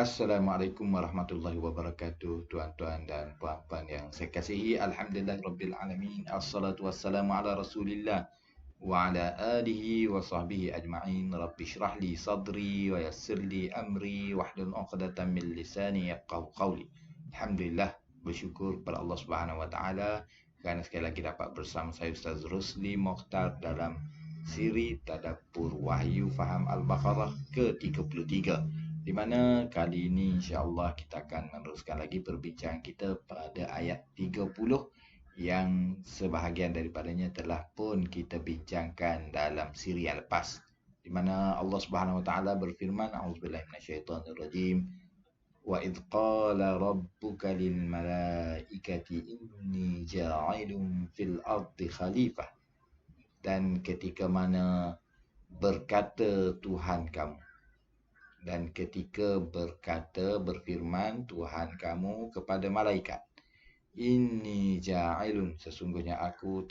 Assalamualaikum warahmatullahi wabarakatuh, tuan-tuan dan puan-puan yang saya kasihi. Alhamdulillah rabbil alamin. Assalatu wassalamu ala Rasulillah wa ala alihi wa sahbihi ajma'in. Rabbi shrah li sadri wa yassir li amri wahlul 'uqdatam min lisani yafqahu qawli. Alhamdulillah, bersyukur kepada Allah Subhanahu wa taala kerana sekali lagi dapat bersama saya Ustaz Rusli Mokhtar dalam siri Tadabbur Wahyu Faham Al-Baqarah ke-33, di mana kali ini insya-Allah kita akan meneruskan lagi perbincangan kita pada ayat 30 yang sebahagian daripadanya telah pun kita bincangkan dalam siri yang lepas, di mana Allah Subhanahu wa taala berfirman, a'udzubillahi minasyaitonirrajim, wa idz qala rabbuka lil malaikati inni ja'ilun fil ardi khalifah, dan ketika mana berkata Tuhan kamu, dan ketika berfirman Tuhan kamu kepada malaikat, Inni ja'ilun, sesungguhnya aku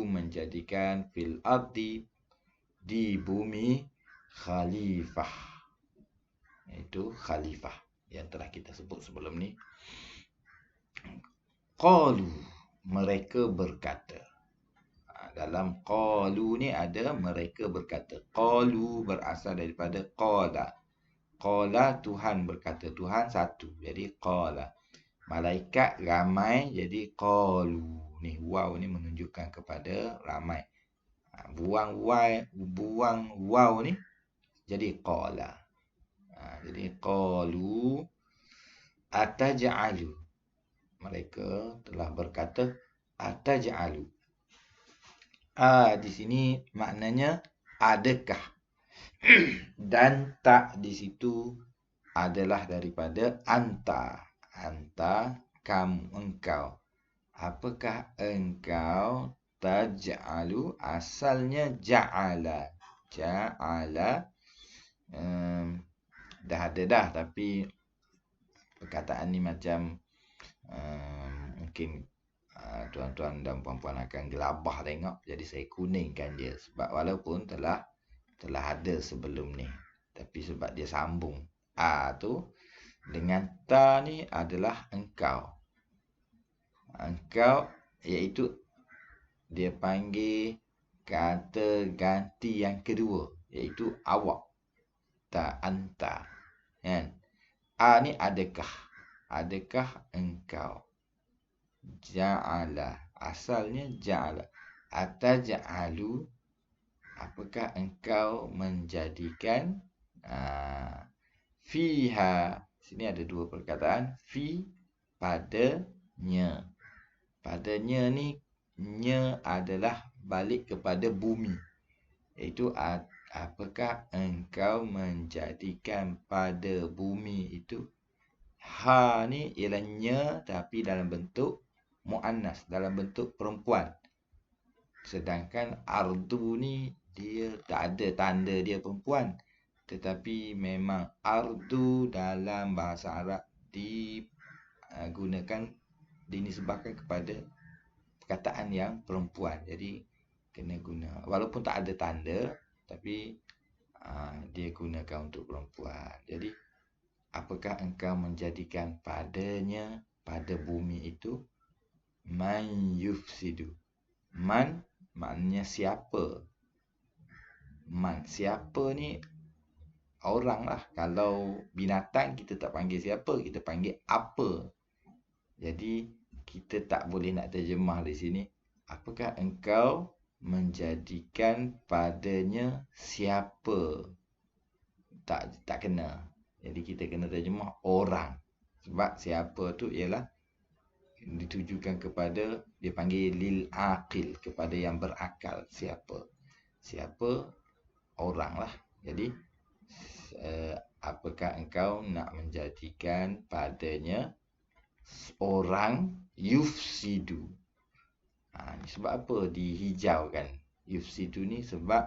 menjadikan fil ardi, di bumi, khalifah, itu khalifah yang telah kita sebut sebelum ni. Qalu, mereka berkata. Dalam qalu ni ada mereka berkata. Qalu berasal daripada qala. Qala Tuhan berkata, Tuhan satu, jadi qala. Malaikat ramai, jadi qalu. Ni waw ni menunjukkan kepada ramai. Buang waw ni jadi qala. Jadi qalu ataj'alu, mereka telah berkata ataj'alu. Di sini maknanya adakah, dan tak di situ adalah daripada anta. Anta, kamu, engkau. Apakah engkau taj'alu, asalnya ja'ala. Ja'ala dah ada dah, tapi perkataan ni macam mungkin tuan-tuan dan puan-puan akan gelabah tengok, jadi saya kuningkan dia, sebab walaupun telah ada sebelum ni, tapi sebab dia sambung tu dengan ta ni adalah engkau, iaitu dia panggil kata ganti yang kedua, iaitu awak, ta, anta, kan? Ni adakah engkau. Ja'ala, asalnya ja'ala. Ataj'alu, apakah engkau menjadikan. Fiha, sini ada dua perkataan. Fi, padanya. Padanya ni, nya adalah balik kepada bumi, iaitu apakah engkau menjadikan pada bumi itu. Ha ni ialah nya, tapi dalam bentuk muannas, dalam bentuk perempuan. Sedangkan ardu ni dia tak ada tanda dia perempuan, tetapi memang ardu dalam bahasa Arab digunakan, dinisbahkan kepada perkataan yang perempuan. Jadi kena guna, walaupun tak ada tanda, tapi dia gunakan untuk perempuan. Jadi apakah engkau menjadikan padanya, pada bumi itu, man yufsidu. Man maknanya siapa. Man, siapa ni orang lah. Kalau binatang kita tak panggil siapa, kita panggil apa. Jadi kita tak boleh nak terjemah di sini, apakah engkau menjadikan padanya siapa. Tak kena. Jadi kita kena terjemah orang. Sebab siapa tu ialah ditujukan kepada, dia panggil lil aqil, kepada yang berakal. Siapa orang lah. Jadi apakah engkau nak menjadikan padanya orang yufsidu. Sebab apa dihijaukan yufsidu ni? Sebab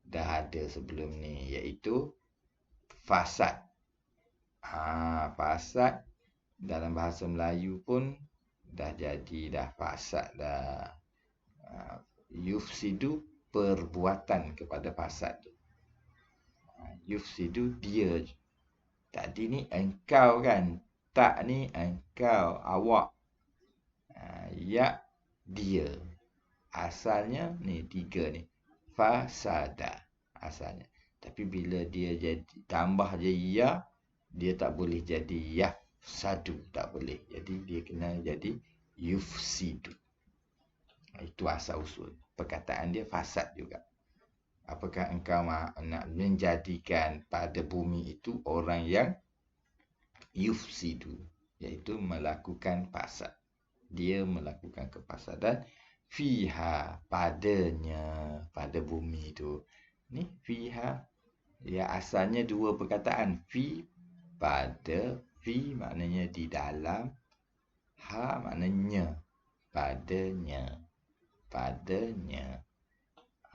dah ada sebelum ni, iaitu fasad. Fasad dalam bahasa Melayu pun dah fasad dah. Yufsidu, perbuatan kepada fasad tu. Yufsidu, dia Tadi ni engkau kan. Tak ni engkau, awak. Ya, dia. Asalnya ni 3 ni. Fasada asalnya. Tapi bila dia jadi tambah je ya, dia tak boleh jadi yafsadu, tak boleh. Jadi dia kena jadi yufsidu. Itu asal usul. Perkataan dia fasad juga. Apakah engkau nak menjadikan pada bumi itu orang yang yufsidu, iaitu melakukan fasad. Dia melakukan kefasadan fiha, padanya, pada bumi itu. Ni fiha, ya asalnya 2 perkataan. Fi, pada. Fi maknanya di dalam. Ha maknanya padanya. Padanya.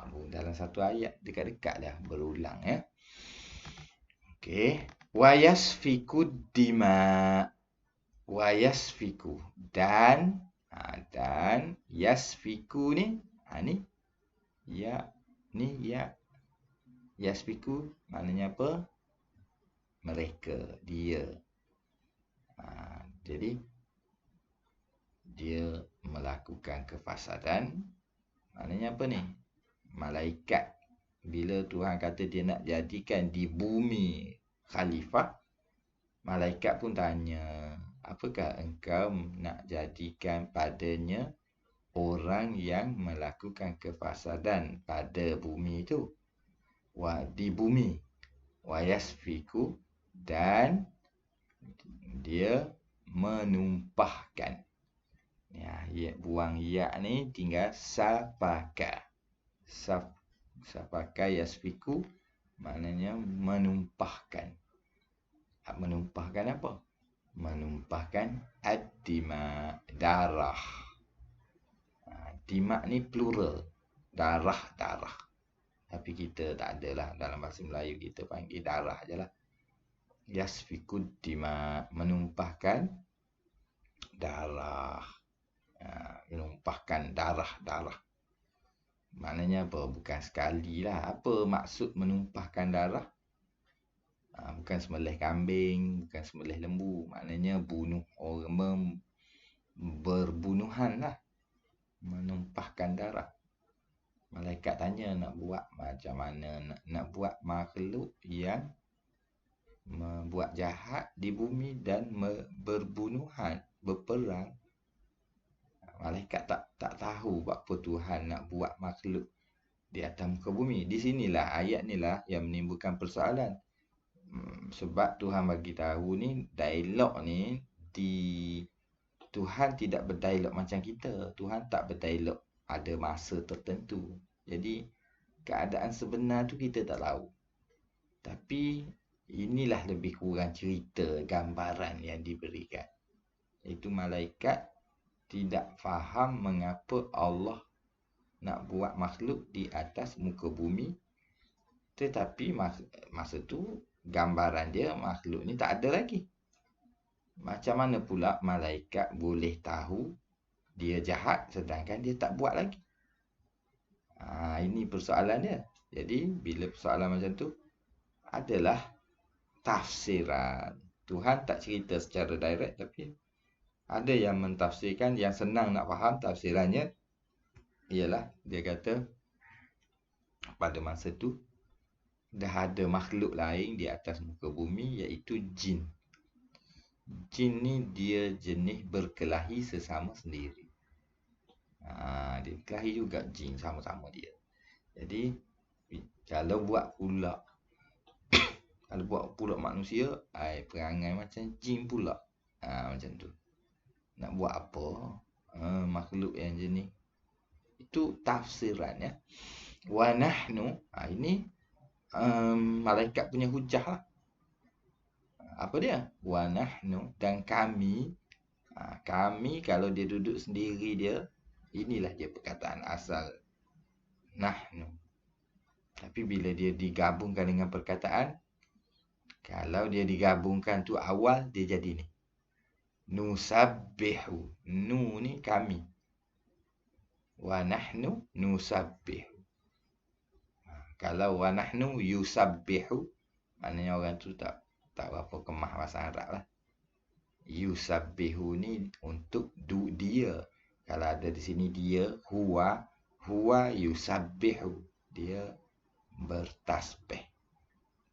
Dalam satu ayat dekat-dekat dah berulang ya. Okey. Wa yasfiku dima. Wa yasfiku, dan yasfiku ni ni ya, ni ya. Yasfiku maknanya apa? Mereka, dia. Jadi dia melakukan kefasadan. Maknanya apa ni? Malaikat, bila Tuhan kata dia nak jadikan di bumi khalifah, malaikat pun tanya, apakah engkau nak jadikan padanya orang yang melakukan kefasadan pada bumi itu? Di bumi. Wa yasfiku, dan dia menumpahkan. Ya, buang ya ni tinggal safaka. Safaka yasfiku maknanya menumpahkan. Menumpahkan apa? Menumpahkan ad-dima, darah. Dima ni plural. Darah. Tapi kita tak adalah. Dalam bahasa Melayu kita panggil darah je lah. Yasfikud dima, menumpahkan darah. Menumpahkan darah. Maknanya apa? Bukan sekali lah. Apa maksud menumpahkan darah? Bukan sembelih kambing, bukan sembelih lembu. Maknanya bunuh orang, berbunuhan lah. Menumpahkan darah. Malaikat tanya nak buat macam mana? Nak buat makhluk yang membuat jahat di bumi dan berbunuhan, berperang. Malaikat tak tahu apa Tuhan nak buat makhluk di atas muka bumi. Di sinilah ayat ni lah yang menimbulkan persoalan. Sebab Tuhan bagi tahu ni, dialog ni Tuhan tidak berdialog macam kita. Tuhan tak berdialog ada masa tertentu. Jadi keadaan sebenar tu kita tak tahu. Tapi inilah lebih kurang cerita, gambaran yang diberikan. Itu malaikat tidak faham mengapa Allah nak buat makhluk di atas muka bumi. Tetapi masa tu gambaran dia makhluk ni tak ada lagi. Macam mana pula malaikat boleh tahu dia jahat sedangkan dia tak buat lagi? Ini persoalan dia. Jadi bila persoalan macam tu, adalah tafsiran. Tuhan tak cerita secara direct, tapi ada yang mentafsirkan, yang senang nak faham tafsirannya ialah dia kata pada masa tu dah ada makhluk lain di atas muka bumi, iaitu jin. Jin ni dia jenis berkelahi sesama sendiri. Dia berkelahi juga jin sama-sama dia. Jadi kalau buat pula manusia, perangai macam jin pula. Macam tu. Nak buat apa? Makhluk yang jenis. Itu tafsiran ya. Wa nahnu, ini malaikat punya hujah lah. Apa dia? Wa nahnu, dan kami. Kami kalau dia duduk sendiri dia, inilah dia perkataan asal nahnu. Tapi bila dia digabungkan dengan perkataan, kalau dia digabungkan tu awal, dia jadi ni. Nusabbihu. Nu ni kami. Wa nahnu nusabbihu. Kalau wa nahnu yusabbihu, maknanya orang tu tak tak berapa kemah bahasa Arab lah. Yusabbihu ni untuk dia. Kalau ada di sini dia, huwa yusabbihu. Dia bertasbih.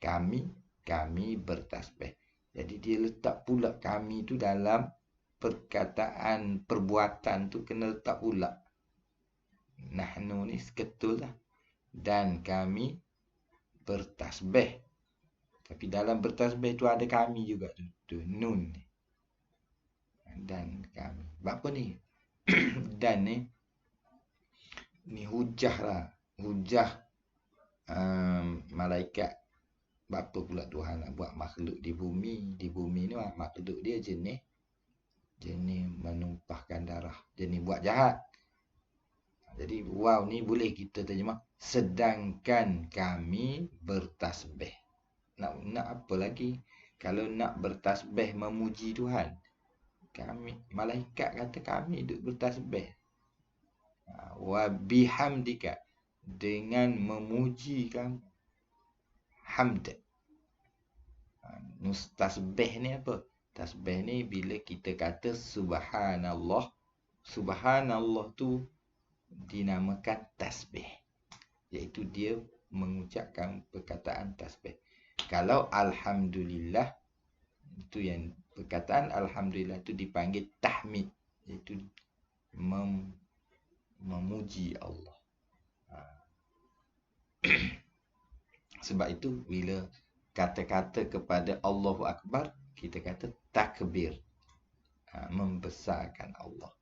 Kami bertasbih. Jadi dia letak pula kami tu dalam perkataan, perbuatan tu kena letak pula. Nahnu ni seketul lah. Dan kami bertasbih. Tapi dalam bertasbih tu ada kami juga tu nun ni. Dan kami. Apa ni? Dan ni hujah lah. Hujah malaikat. Apa pula Tuhan nak buat makhluk di bumi. Di bumi ni makhluk dia jenis menumpahkan darah. Jenis buat jahat. Jadi wow ni boleh kita terjemah. Sedangkan kami bertasbih. Nak apa lagi? Kalau nak bertasbih memuji Tuhan. Malaikat kata kami duduk bertasbih. Wa bihamdika. Dengan memuji kamu. Hamd. Tasbih ni apa? Tasbih ni bila kita kata subhanallah. Subhanallah tu dinamakan tasbih. Iaitu dia mengucapkan perkataan tasbih. Kalau alhamdulillah, itu yang perkataan alhamdulillah itu dipanggil tahmid. Iaitu memuji Allah. Sebab itu bila kata-kata kepada Allahu Akbar, kita kata takbir. Membesarkan Allah.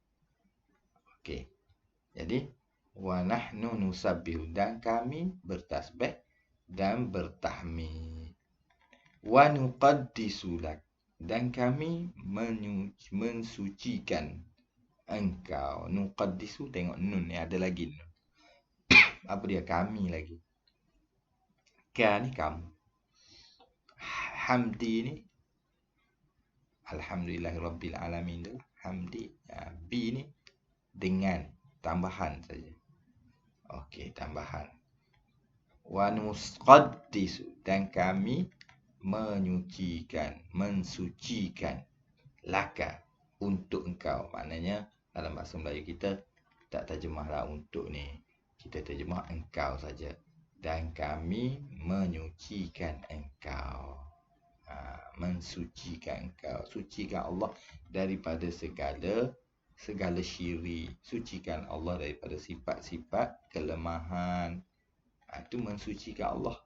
Okey. Jadi wa nahnu nusabbihu, dan kami bertasbih dan bertahmid. Wa nuqaddisu lak, dan kami mensucikan engkau. Nuqaddisu, tengok nun ni ada lagi nun. Apa dia? Kami lagi. Ka ni kamu. Hamdi ni alhamdulillahirabbil alamin tu. Hamdi. Bi ni dengan tambahan saja. Okey, tambahan. Wa nusqaddisu, dan kami mensucikan laka, untuk engkau. Maknanya dalam bahasa Melayu kita tak terjemahlah untuk ni. Kita terjemah engkau saja. Dan kami menyucikan engkau. Mensucikan engkau. Sucikan Allah daripada segala syirik. Sucikan Allah daripada sifat-sifat kelemahan. Itu mensucikan Allah.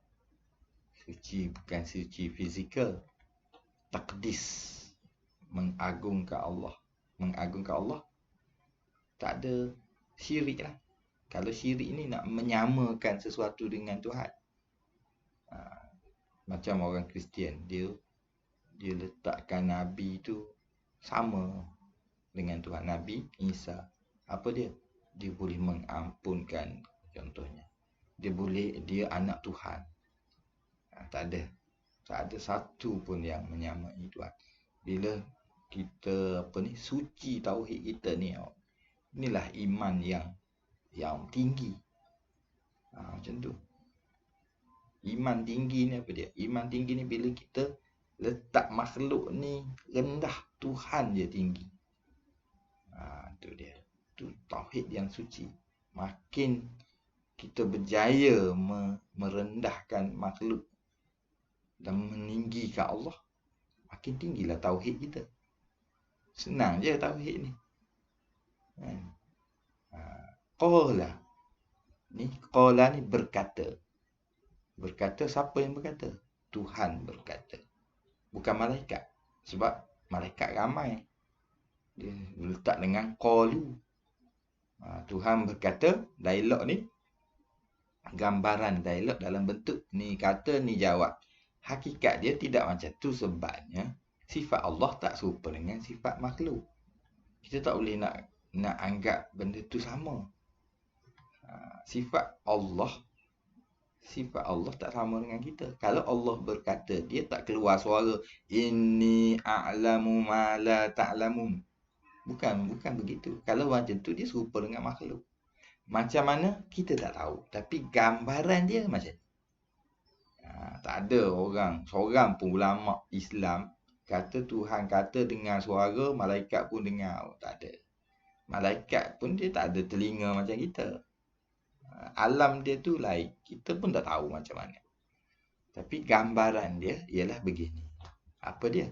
Suci bukan suci fizikal. Taqdis. Mengagungkan Allah. Mengagungkan Allah. Tak ada syirik lah. Kalau syirik ni nak menyamakan sesuatu dengan Tuhan. Macam orang Kristian. Dia letakkan Nabi tu sama dengan Tuhan. Nabi Isa. Apa dia? Dia boleh mengampunkan, contohnya. Dia anak Tuhan. Tak ada satu pun yang menyamai Tuhan. Bila kita suci tauhid kita ni, inilah iman yang tinggi. Macam tu. Iman tinggi ni apa dia? Iman tinggi ni bila kita letak makhluk ni rendah, Tuhan je tinggi. Tu dia. Tu tauhid yang suci. Makin kita berjaya merendahkan makhluk dan meninggikan Allah, makin tinggilah tauhid kita. Senang je tauhid ni. Qala ni berkata. Berkata, siapa yang berkata? Tuhan berkata. Bukan malaikat. Sebab malaikat ramai. Dia letak dengan qalu. Tuhan berkata. Dialog ni gambaran dialog dalam bentuk ni kata ni jawab. Hakikat dia tidak macam tu, sebabnya sifat Allah tak serupa dengan sifat makhluk. Kita tak boleh nak anggap benda tu sama. Sifat Allah tak sama dengan kita. Kalau Allah berkata, dia tak keluar suara inni a'lamu ma la ta'lamun. Bukan begitu. Kalau macam tu, dia serupa dengan makhluk. Macam mana kita tak tahu, tapi gambaran dia macam ni. Tak ada orang, seorang pun ulama Islam kata Tuhan kata dengar suara, malaikat pun dengar. Tak ada. Malaikat pun dia tak ada telinga macam kita. Alam dia tu lain. Kita pun tak tahu macam mana. Tapi gambaran dia ialah begini. Apa dia?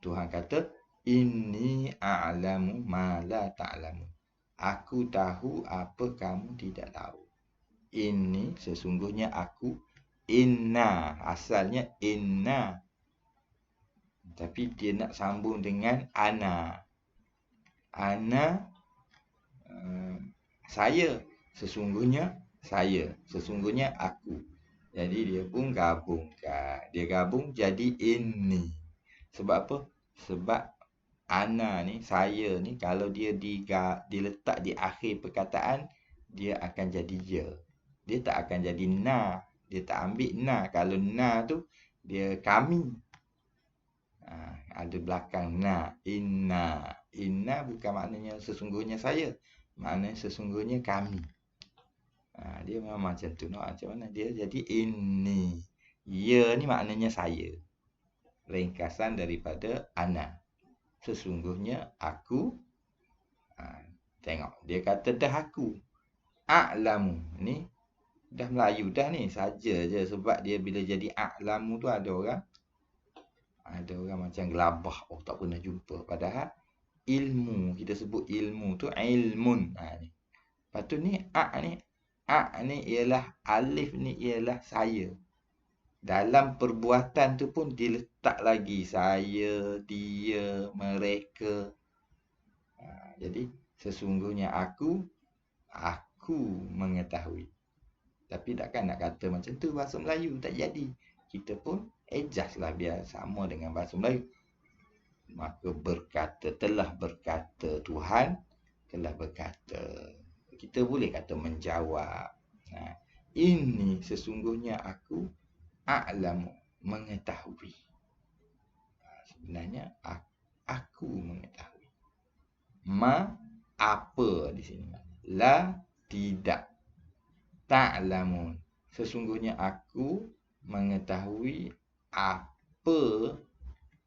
Tuhan kata, Inni a'lamu ma la ta'lamu. Aku tahu apa kamu tidak tahu. Ini sesungguhnya aku. Inna. Asalnya inna. Tapi dia nak sambung dengan ana. Ana saya. Sesungguhnya saya. Sesungguhnya aku. Jadi dia pun gabungkan. Dia gabung jadi ini. Sebab apa? Sebab ana ni, saya ni, kalau dia diletak di akhir perkataan, dia akan jadi ya. Dia tak akan jadi na. Dia tak ambil na. Kalau na tu, dia kami. Ada belakang na. Inna. Inna bukan maknanya sesungguhnya saya. Maknanya sesungguhnya kami. Dia memang macam tu. Macam mana dia jadi ini. Ya ni maknanya saya. Ringkasan daripada ana. Sesungguhnya aku. Tengok. Dia kata dah aku. A'lamu. Ni dah Melayu dah ni. Saja je. Sebab dia bila jadi a'lamu tu ada orang macam gelabah. Oh tak pernah jumpa. Padahal ilmu. Kita sebut ilmu tu ilmun. Ni. Lepas tu ni ni ialah alif ni ialah saya. Dalam perbuatan tu pun diletak lagi saya, dia, mereka. Jadi sesungguhnya aku mengetahui. Tapi takkan nak kata macam tu bahasa Melayu, tak jadi. Kita pun adjust lah biar sama dengan bahasa Melayu. Maka telah berkata Tuhan, telah berkata. Kita boleh kata menjawab. Ini sesungguhnya aku a'lamu, mengetahui. Sebenarnya aku mengetahui. Ma apa di sini? La tidak. Ta'lamun. Sesungguhnya aku mengetahui apa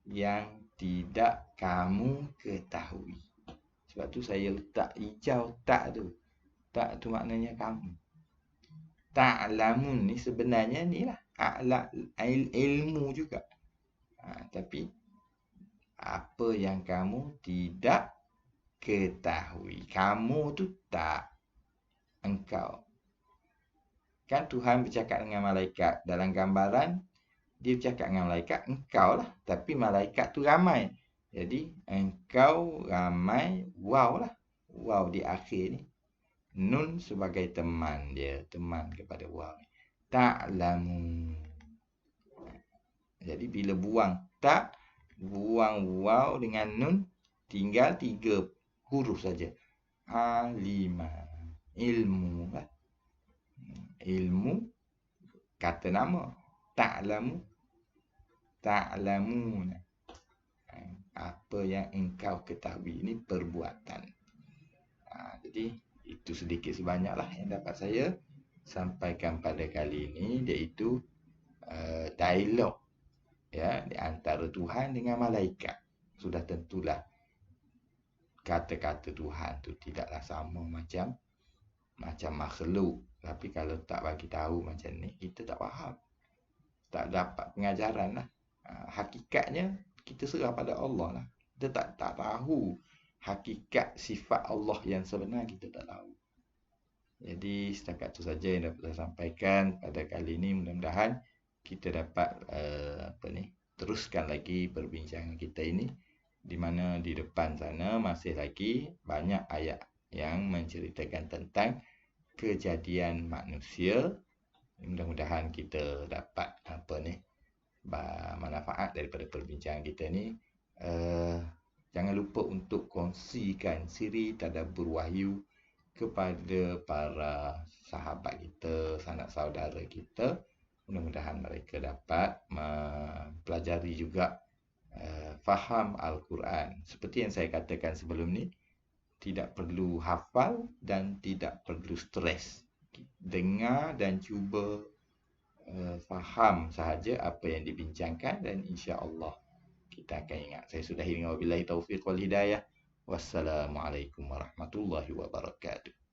yang tidak kamu ketahui. Sebab tu saya letak hijau tak tu. Tak tu maknanya kamu. Ta'lamun ni sebenarnya ni lah. Ilmu juga. Tapi apa yang kamu tidak ketahui. Kamu tu tak. Engkau. Kan Tuhan bercakap dengan malaikat. Dalam gambaran, dia bercakap dengan malaikat. Engkau lah. Tapi malaikat tu ramai. Jadi, engkau ramai. Waw lah. Waw di akhir ni. Nun sebagai teman dia. Teman kepada waw ni. Ta'lamu. Jadi, bila buang tak, buang waw dengan nun, tinggal 3 huruf saja. Alima. Ilmu lah. Ilmu kata nama. Ta'lamu. Ta'lamun. Apa yang engkau ketahui. Ini perbuatan. Jadi itu sedikit sebanyaklah yang dapat saya sampaikan pada kali ini, iaitu dialog ya di antara Tuhan dengan malaikat. Sudah tentulah kata-kata Tuhan tu tidaklah sama macam makhluk. Tapi kalau tak bagi tahu macam ni, kita tak faham. Tak dapat pengajaran lah. Hakikatnya, kita serah pada Allah lah. Kita tak tahu hakikat sifat Allah yang sebenar, kita tak tahu. Jadi, setakat itu saja yang dapat saya sampaikan pada kali ini. Mudah-mudahan kita dapat teruskan lagi perbincangan kita ini. Di mana di depan sana masih lagi banyak ayat yang menceritakan tentang kejadian manusia. Mudah-mudahan kita dapat manfaat daripada perbincangan kita ni. Jangan lupa untuk kongsikan siri tadabbur wahyu kepada para sahabat kita, sanak saudara kita. Mudah-mudahan mereka dapat mempelajari juga faham Al-Quran. Seperti yang saya katakan sebelum ni, tidak perlu hafal dan tidak perlu stres. Dengar dan cuba faham sahaja apa yang dibincangkan, dan insya-Allah kita akan ingat. Saya sudahi dengan wabillahi taufiq wal hidayah. Wassalamualaikum warahmatullahi wabarakatuh.